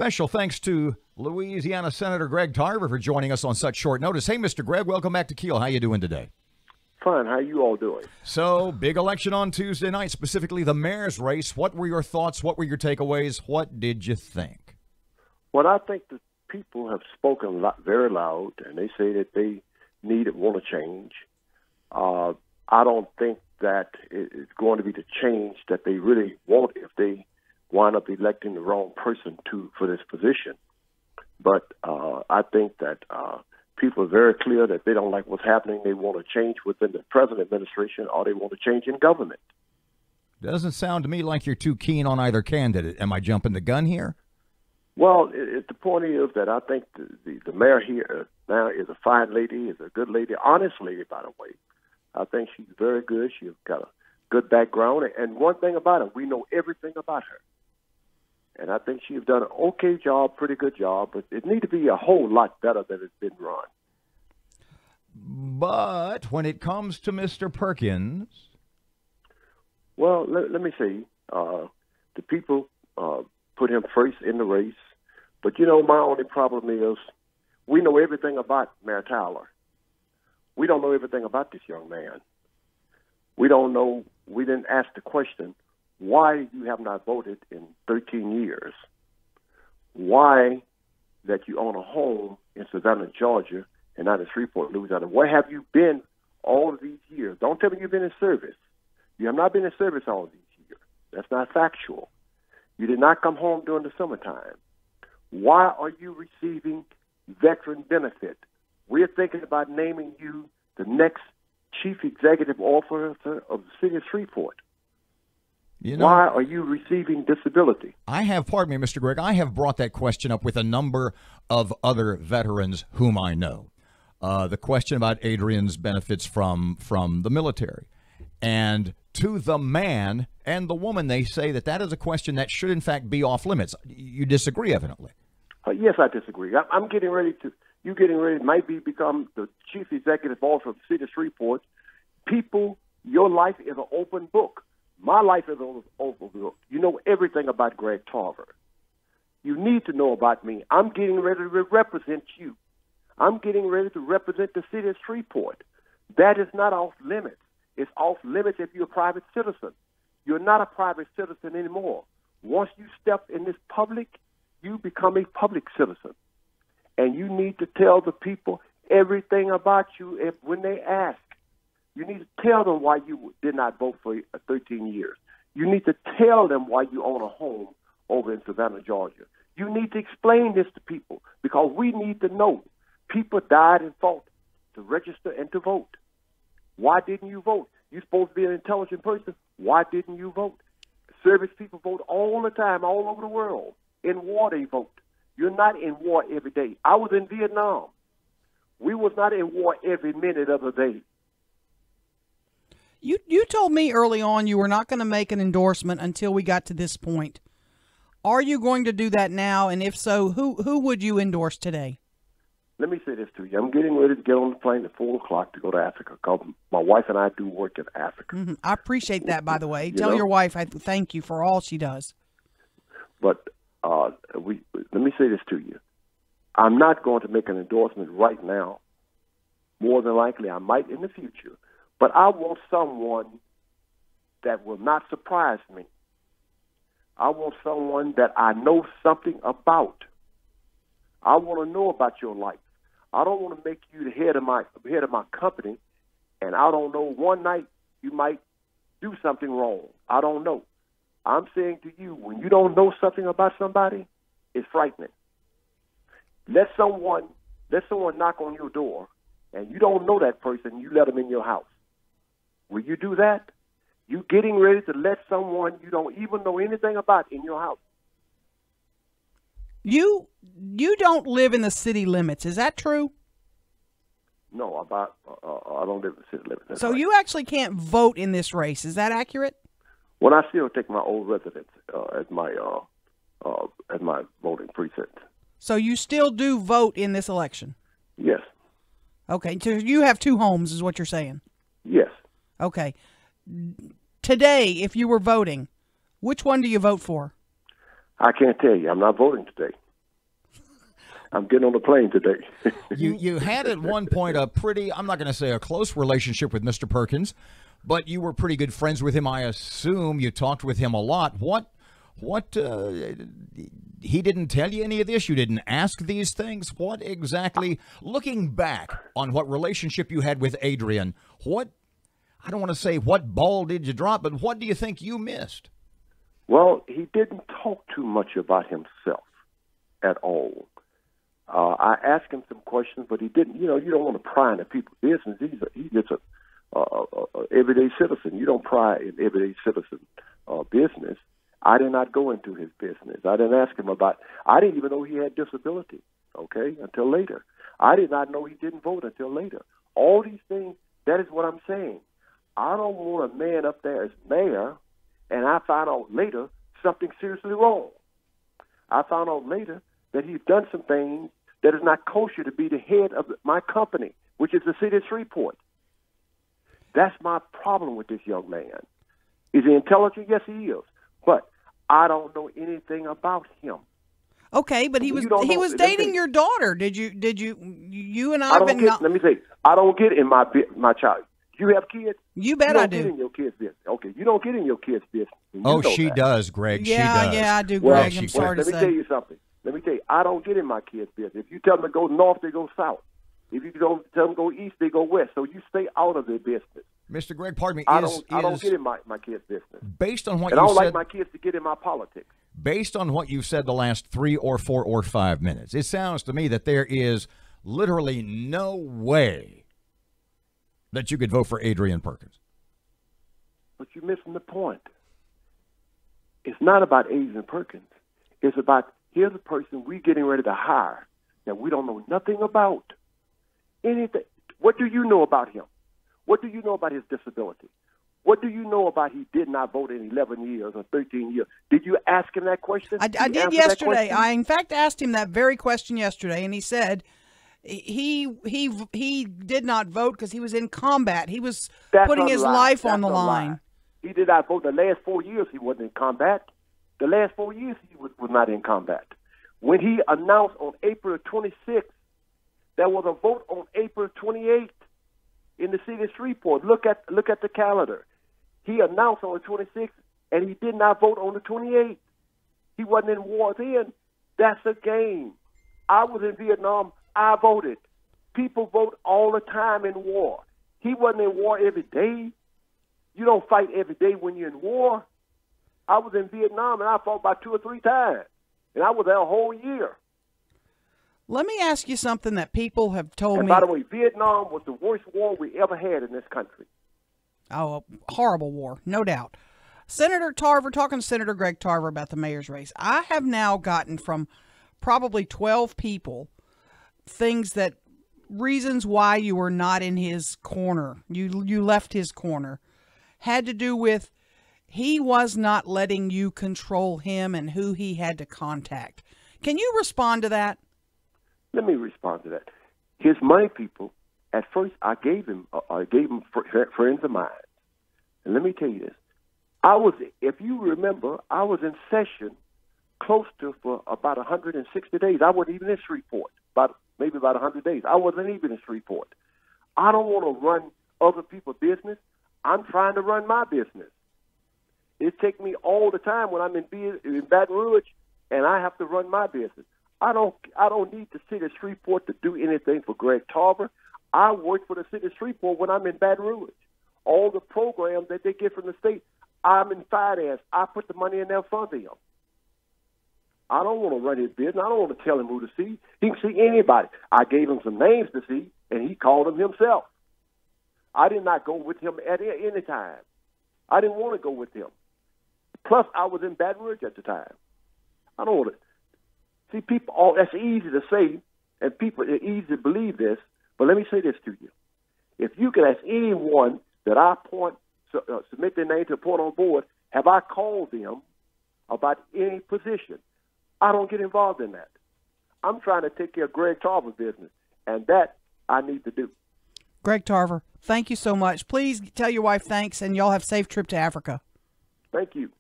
Special thanks to Louisiana Senator Greg Tarver for joining us on such short notice. Hey, Mr. Greg, welcome back to KEEL. How you doing today? Fine. How you all doing? So, big election on Tuesday night, specifically the mayor's race. What were your thoughts? What were your takeaways? What did you think? Well, I think the people have spoken very loud, and they say that they want to change. I don't think that it's going to be the change that they really want if they wind up electing the wrong person for this position. But I think that people are very clear that they don't like what's happening. They want to change within the present administration, or they want to change in government. Doesn't sound to me like you're too keen on either candidate. Am I jumping the gun here? Well, the point is that I think the mayor here now is a fine lady, is a good lady, honest lady, by the way. I think she's very good. She's got a good background. And one thing about her, we know everything about her. And I think she's done an okay job, pretty good job, but it needs to be a whole lot better than it's been run. But when it comes to Mr. Perkins... Well, let me see. The people put him first in the race. But, you know, my only problem is we know everything about Mayor Tyler. We don't know everything about this young man. We don't know. We didn't ask the question, why you have not voted in 13 years? Why that you own a home in Savannah, Georgia, and not in Shreveport, Louisiana? Where have you been all of these years? Don't tell me you've been in service. You have not been in service all of these years. That's not factual. You did not come home during the summertime. Why are you receiving veteran benefit? We're thinking about naming you the next chief executive officer of the city of Shreveport. You know, why are you receiving disability? Pardon me, Mr. Gregg, I have brought that question up with a number of other veterans whom I know. The question about Adrian's benefits from the military. And to the man and the woman, they say that is a question that should, in fact, be off limits. You disagree, evidently. Yes, I disagree. I'm getting ready to, might become the chief executive officer of the city of Shreveport. People, your life is an open book. My life is an open book. You know everything about Greg Tarver. You need to know about me. I'm getting ready to represent you. I'm getting ready to represent the city of Shreveport. That is not off limits. It's off limits if you're a private citizen. You're not a private citizen anymore. Once you step in this public, you become a public citizen. And you need to tell the people everything about you when they ask. You need to tell them why you did not vote for 13 years. You need to tell them why you own a home over in Savannah, Georgia. You need to explain this to people because we need to know. People died and fought to register and to vote. Why didn't you vote? You're supposed to be an intelligent person. Why didn't you vote? Service people vote all the time, all over the world. In war, they vote. You're not in war every day. I was in Vietnam. We was not in war every minute of the day. You told me early on you were not going to make an endorsement until we got to this point. Are you going to do that now? And if so, who would you endorse today? Let me say this to you. I'm getting ready to get on the plane at 4 o'clock to go to Africa because my wife and I do work in Africa. Mm-hmm. I appreciate that, by the way. Tell your wife I thank you for all she does. But let me say this to you. I'm not going to make an endorsement right now. More than likely, I might in the future. But I want someone that will not surprise me. I want someone that I know something about. I want to know about your life. I don't want to make you the head of my company, and I don't know, one night you might do something wrong. I don't know. I'm saying to you, when you don't know something about somebody, it's frightening. Let someone knock on your door, and you don't know that person, you let them in your house. Will you do that? You getting ready to let someone you don't even know anything about in your house. You don't live in the city limits. Is that true? No, I don't live in the city limits. That's so right. You actually can't vote in this race. Is that accurate? Well, I still take my old residence as my voting precinct. So you still do vote in this election? Yes. Okay, so you have 2 homes is what you're saying? Yes. Okay. Today, if you were voting, which one do you vote for? I can't tell you. I'm not voting today. I'm getting on the plane today. You had at one point a pretty, I'm not going to say a close relationship with Mr. Perkins, but you were pretty good friends with him. I assume you talked with him a lot. He didn't tell you any of this? You didn't ask these things? What exactly, looking back on what relationship you had with Adrian, I don't want to say what ball did you drop, but what do you think you missed? Well, he didn't talk too much about himself at all. I asked him some questions, but he didn't. You don't want to pry into people's business. He's just a everyday citizen. You don't pry in everyday citizen business. I did not go into his business. I didn't ask him about. I didn't even know he had disability. Okay, until later. I did not know he didn't vote until later. All these things. That is what I'm saying. I don't want a man up there as mayor, and I find out later something seriously wrong. I found out later that he's done some things that is not kosher to be the head of my company, which is the city of Shreveport. That's my problem with this young man. Is he intelligent? Yes, he is. But I don't know anything about him. Okay, but he was dating your daughter. Did you and I have been let me say, I don't get in my child. You have kids? You bet I do. You don't get in your kids' business. Okay, you don't get in your kids' business. She does, Greg. Yeah, she does. Yeah, I do, well, Greg. I'm sorry to say. Let me tell you something. I don't get in my kids' business. If you tell them to go north, they go south. If you don't tell them to go east, they go west. So you stay out of their business. Mr. Greg, pardon me. I don't get in my kids' business. Based on what I don't like my kids to get in my politics. Based on what you've said the last 3 or 4 or 5 minutes, it sounds to me that there is literally no way that you could vote for Adrian Perkins. But you're missing the point. It's not about Adrian Perkins. It's about, here's a person we're getting ready to hire that we don't know nothing about. Anything. What do you know about him? What do you know about his disability? What do you know about he did not vote in 11 years or 13 years? Did you ask him that question? I did yesterday. I, in fact, asked him that very question yesterday, and he said he did not vote because he was in combat. He was putting his life on the line. He did not vote. The last 4 years he wasn't in combat. The last 4 years he was not in combat. When he announced on April 26th, there was a vote on April 28th in the city of Shreveport. Look at the calendar. He announced on the 26th, and he did not vote on the 28th. He wasn't in war then. That's a game. I was in Vietnam. I voted. People vote all the time in war. He wasn't in war every day. You don't fight every day when you're in war. I was in Vietnam, and I fought about 2 or 3 times, and I was there a whole year. Let me ask you something that people have told me. By the way, Vietnam was the worst war we ever had in this country. Oh, a horrible war, no doubt. Senator Tarver, talking to Senator Greg Tarver about the mayor's race, I have now gotten from probably 12 people reasons why you were not in his corner, you left his corner, had to do with he was not letting you control him and who he had to contact. Can you respond to that? Let me respond to that. His money people, at first I gave him friends of mine. And let me tell you this. If you remember, I was in session close to for about 160 days. I wasn't even in Shreveport, maybe about 100 days. I wasn't even in Shreveport. I don't want to run other people's business. I'm trying to run my business. It takes me all the time when I'm in Baton Rouge, and I have to run my business. I don't need the city of Shreveport to do anything for Greg Tarver. I work for the city of Shreveport when I'm in Baton Rouge. All the programs that they get from the state, I'm in finance. I put the money in there for them. I don't want to run his business. I don't want to tell him who to see. He can see anybody. I gave him some names to see, and he called them himself. I did not go with him at any time. I didn't want to go with him. Plus, I was in Baton Rouge at the time. I don't want to. See, people, that's easy to say, and people, it's easy to believe this, but let me say this to you. If you can ask anyone that I submit their name to appoint on board, have I called them about any position? I don't get involved in that. I'm trying to take care of Greg Tarver's business, and that I need to do. Greg Tarver, thank you so much. Please tell your wife thanks, and y'all have a safe trip to Africa. Thank you.